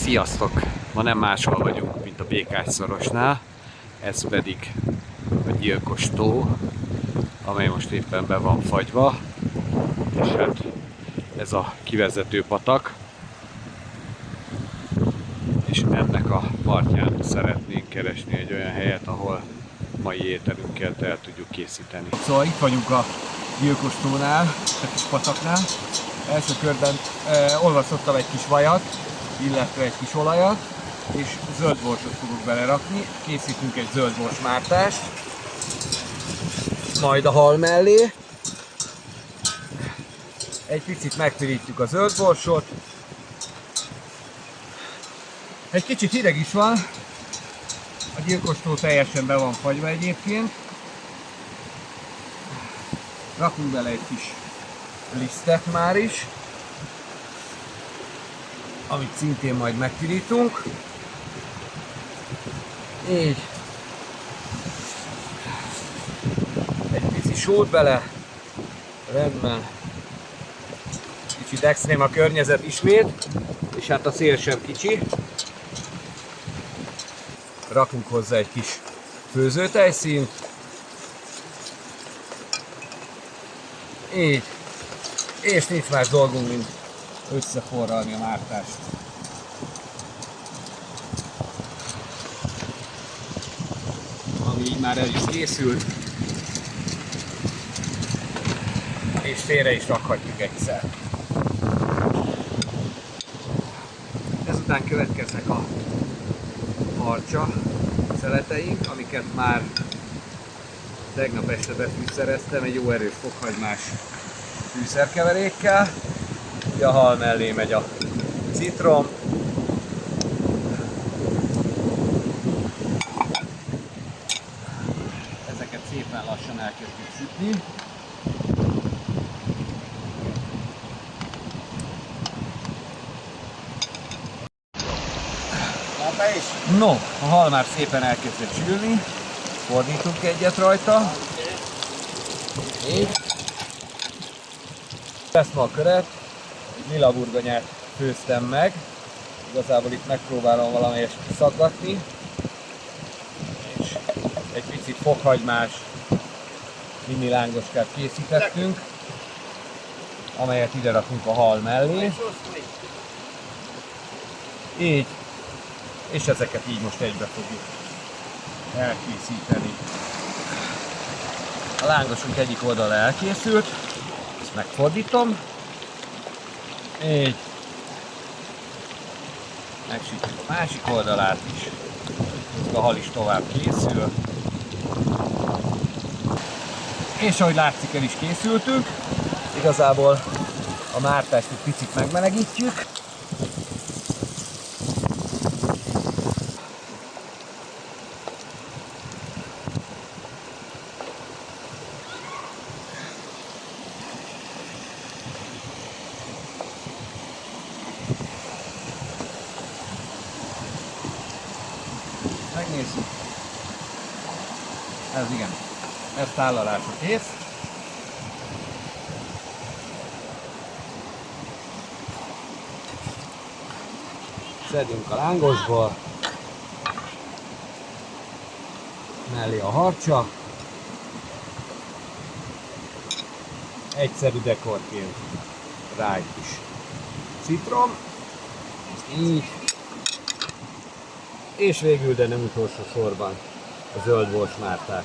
Sziasztok! Ma nem máshol vagyunk, mint a Békás-szorosnál. Ez pedig a Gyilkos tó, amely most éppen be van fagyva. És hát ez a kivezető patak. És ennek a partján szeretnénk keresni egy olyan helyet, ahol mai ételünket el tudjuk készíteni. Szóval itt vagyunk a Gyilkos tónál, a kis pataknál. Első körben olvasztottam egy kis vajat, illetve egy kis olajat, és zöldborsot fogok belerakni. Készítünk egy zöldbors mártást, majd a hal mellé. Egy picit megpirítjük a zöldborsot. Egy kicsit hideg is van, a Gyilkos tó teljesen be van fagyva egyébként. Rakunk bele egy kis lisztet már is, amit szintén majd megpirítunk. Így. Egy pici sót bele. Rendben. Kicsit extrém a környezet ismét, és hát a szél sem kicsi. Rakunk hozzá egy kis főzőtejszínt. Így. És nincs más dolgunk, mint összeforralni a mártást. Ami így már el is készült. És félre is rakhatjuk egyszer. Ezután következnek a harcsa szeleteink, amiket már tegnap este befűszereztem egy jó erős fokhagymás fűszerkeverékkel. Ugye a hal mellé megy a citrom. Ezeket szépen lassan elkezdjük sütni. No, a hal már szépen elkezdett sülni. Fordítunk egyet rajta. Így. Ezt ma a köret, egy lila burgonyát főztem meg. Igazából itt megpróbálom valamelyest szaggatni. És egy picit fokhagymás mini lángoskát készítettünk, amelyet ide rakunk a hal mellé. Így. És ezeket így most egybe fogjuk elkészíteni. A lángosunk egyik oldala elkészült. Ezt megfordítom. Így. Megsütjük a másik oldalát is. A hal is tovább készül. És ahogy látszik, el is készültünk. Igazából a mártást egy picit megmelegítjük. Megnézzük. Ez igen. Ez tálalásra kész. Szedjünk a lángosból. Mellé a harcsa. Egyszerű dekorként rá egy kis citrom. Így. És végül, de nem utolsó sorban, a zöldbors mártás.